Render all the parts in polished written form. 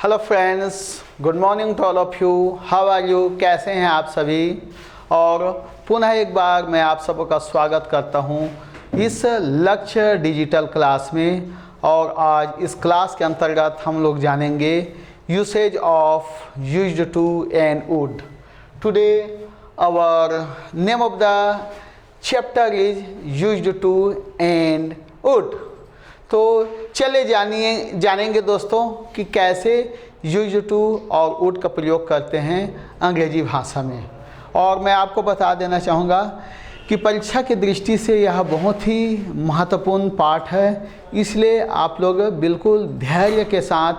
Hello friends, good morning to all of you. How are you? कैसे हैं आप सभी? और पुनः एक बार मैं आप सबका स्वागत करता हूं इस लक्ष्य डिजिटल क्लास में। और आज इस क्लास के अंतर्गत हम लोग जानेंगे usage of used to and would. Today our name of the chapter is used to and would. तो चले जानेंगे दोस्तों कि कैसे यूज्ड टू और वुड का प्रयोग करते हैं अंग्रेजी भाषा में। और मैं आपको बता देना चाहूँगा कि परीक्षा की दृष्टि से यह बहुत ही महत्वपूर्ण पाठ है, इसलिए आप लोग बिल्कुल धैर्य के साथ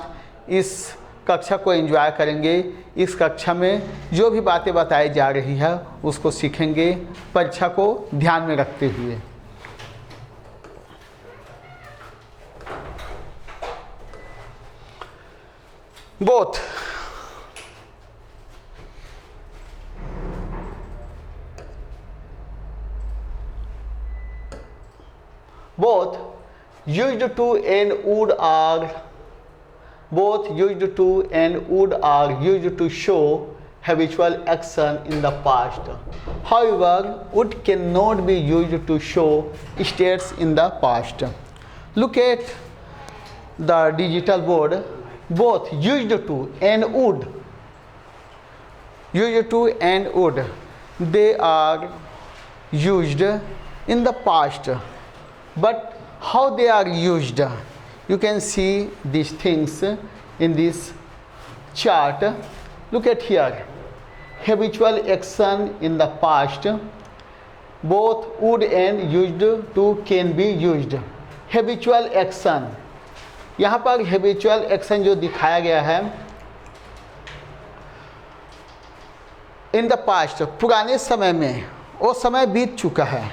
इस कक्षा को एंजॉय करेंगे। इस कक्षा में जो भी बातें बताई जा रही है उसको सीखेंगे परीक्षा को ध्यान में रखते हुए। Both used to and would are used to show habitual action in the past. However, would cannot be used to show states in the past. Look at the digital board. Both used to and would, they are used in the past, but how they are used, you can see these things in this chart. Look at here, habitual action in the past. Both would and used to can be used. Habitual action, यहाँ पर habitual action जो दिखाया गया है, इन the past, पुराने समय में, वो समय बीत चुका है।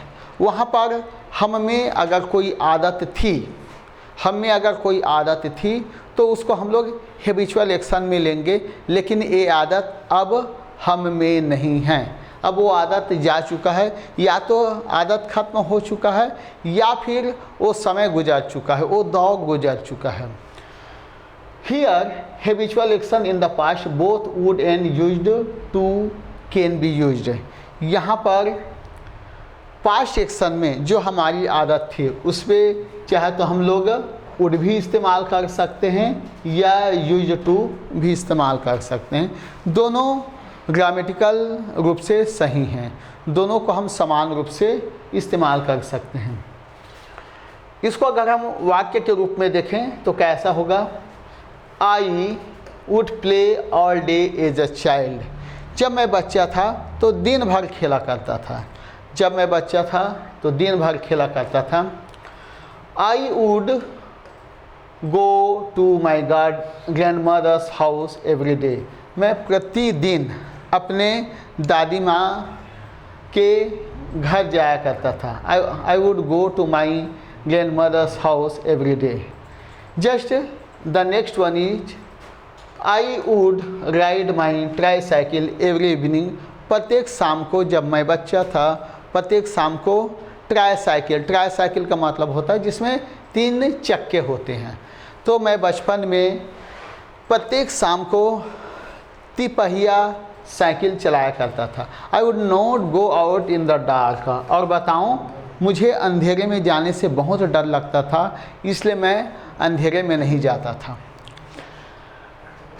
वहाँ पर हम में अगर कोई आदत थी तो उसको हम लोग हैबिचुअल एक्शन में लेंगे, लेकिन ये आदत अब हम में नहीं है। अब वो आदत जा चुका है, या तो आदत खत्म हो चुका है या फिर वो समय गुजर चुका है, वो दौर गुजर चुका है। Here habitual action in the past, both would and used to can be used. यहाँ पर पास्ट एक्शन में जो हमारी आदत थी उसमें चाहे तो हम लोग वुड भी इस्तेमाल कर सकते हैं या यूज्ड टू भी इस्तेमाल कर सकते हैं। दोनों ग्रामेटिकल रूप से सही हैं, दोनों को हम समान रूप से इस्तेमाल कर सकते हैं। इसको अगर हम वाक्य के रूप में देखें तो कैसा होगा? I would play all day as a child. जब मैं बच्चा था तो दिन भर खेला करता था। I would go to my grandmother's house every day. मैं प्रतिदिन अपने दादी माँ के घर जाया करता था। I would go to my grandmother's house every day. Just the next one is I would ride my tricycle every evening. प्रत्येक शाम को, जब मैं बच्चा था, प्रत्येक शाम को ट्राईसाइकिल का मतलब होता है जिसमें 3 चक्के होते हैं। तो मैं बचपन में प्रत्येक शाम को तिपहिया साइकिल चलाया करता था। I would not go out in the dark. और बताऊं, मुझे अंधेरे में जाने से बहुत डर लगता था, इसलिए मैं अंधेरे में नहीं जाता था।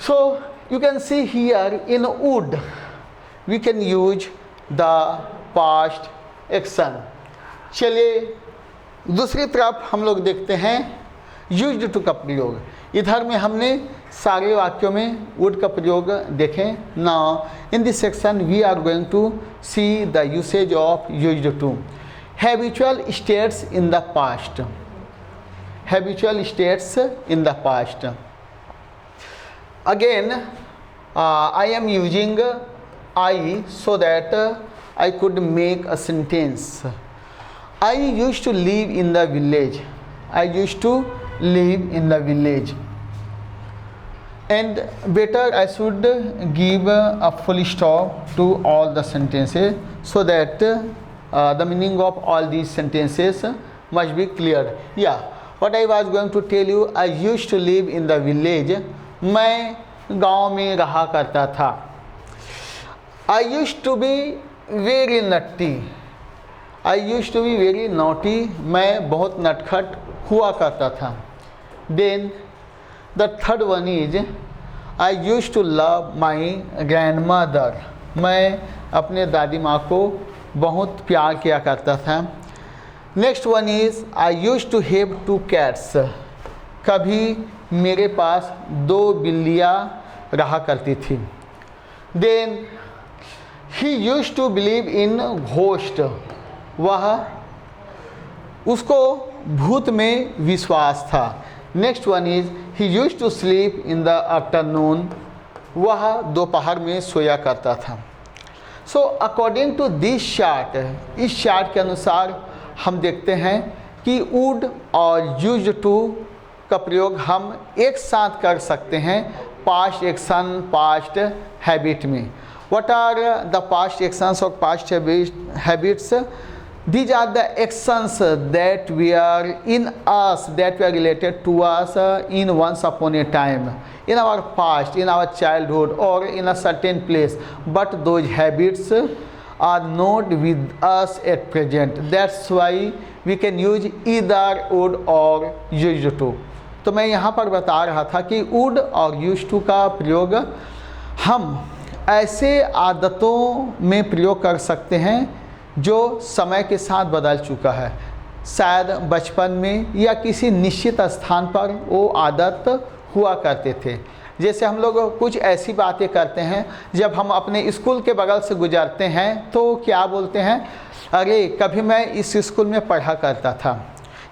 So you can see here in would we can use the past action. चलिए दूसरी तरफ हम लोग देखते हैं यूज्ड टू का प्रयोग। इधर में हमने सारे वाक्यों में वुड का प्रयोग देखें। Now in this section we are going to see the usage of used to. Habitual states in the past. Again, I am using I so that I could make a sentence. I used to live in the village. And better I should give a full stop to all the sentences so that the meaning of all these sentences must be clear. Yeah, what I was going to tell you, I used to live in the village मैं गांव में रहा करता था। I used to be very nutty. I used to be very naughty. मैं बहुत नटखट हुआ करता था। Then the third one is I used to love my grandmother. मैं अपने दादी माँ को बहुत प्यार किया करता था। Next one is I used to have 2 cats. कभी मेरे पास 2 बिल्लियाँ रहा करती थी। Then he used to believe in ghost. वह उसको भूत में विश्वास था। Next one is he used to sleep in the afternoon. वह दोपहर में सोया करता था। So according to this chart, इस चार्ट के अनुसार हम देखते हैं कि वुड और यूज्ड टू का प्रयोग हम एक साथ कर सकते हैं पास्ट एक्शन पास्ट हैबिट में। What are the past actions और past habits? These are the actions that were in us, that were related to us in once upon a time, in our past, in our childhood, or in a certain place. But those habits are not with us at present. That's why we can use either would or used to. तो मैं यहाँ पर बता रहा था कि would और used to का प्रयोग हम ऐसे आदतों में प्रयोग कर सकते हैं जो समय के साथ बदल चुका है। शायद बचपन में या किसी निश्चित स्थान पर वो आदत हुआ करते थे। जैसे हम लोग कुछ ऐसी बातें करते हैं, जब हम अपने स्कूल के बगल से गुजरते हैं तो क्या बोलते हैं, अरे कभी मैं इस स्कूल में पढ़ा करता था।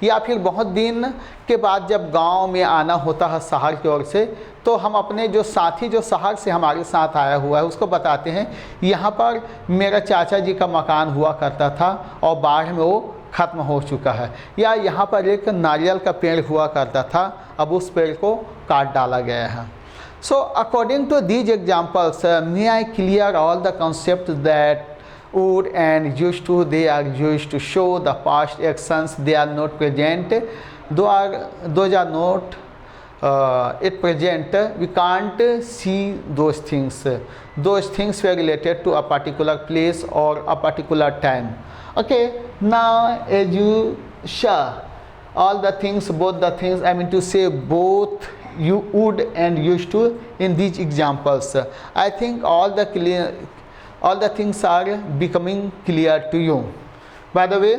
या फिर बहुत दिन के बाद जब गांव में आना होता है शहर की ओर से, तो हम अपने जो साथी जो शहर से हमारे साथ आया हुआ है उसको बताते हैं, यहाँ पर मेरा चाचा जी का मकान हुआ करता था और बाढ़ में वो ख़त्म हो चुका है। या यहाँ पर एक नारियल का पेड़ हुआ करता था, अब उस पेड़ को काट डाला गया है। So according to these examples may I clear all the concept that would and used to, they are used to show the past actions, they are not present, those are not at present. We can't see those things. Those things were related to a particular place or a particular time. Okay, now as you saw all the things, both the things, I mean to say both you would and used to in these examples. I think all the things are becoming clear to you. By the way,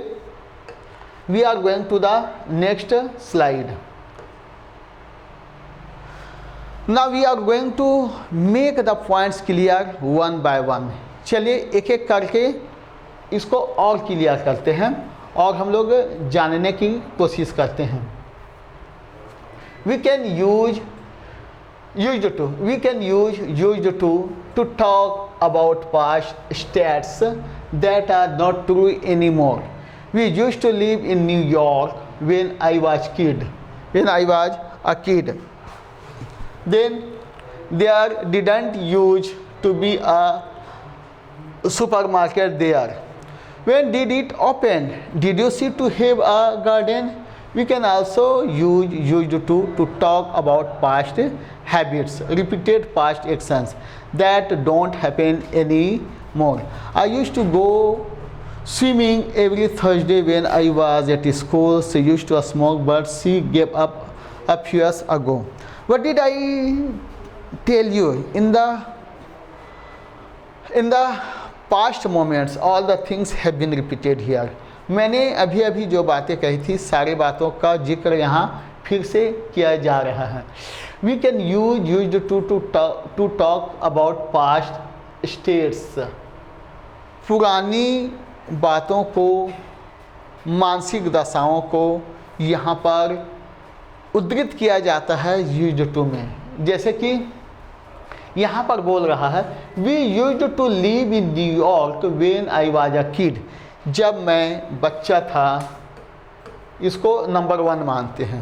we are going to the next slide. Now we are going to make the points clear one by one. चलिए एक एक करके इसको और clear करते हैं और हम लोग जानने की कोशिश करते हैं. We can use used to. We can use used to talk about past states that are not true anymore. We used to live in New York when I was a kid. Then there didn't used to be a supermarket there. When did it open? Did you see to have a garden? We can also use used to talk about past habits, repeated past actions that don't happen anymore. I used to go swimming every Thursday when I was at school. She used to smoke, but she gave up a few years ago. What did I tell you? In the past moments, all the things have been repeated here. मैंने अभी अभी जो बातें कही थी सारी बातों का जिक्र यहाँ फिर से किया जा रहा है. We can use used to talk about past states. पुरानी बातों को, मानसिक दशाओं को यहाँ पर उद्धृत किया जाता है used to में. जैसे कि यहाँ पर बोल रहा है We used to live in New York when I was a kid. जब मैं बच्चा था, इसको नंबर 1 मानते हैं.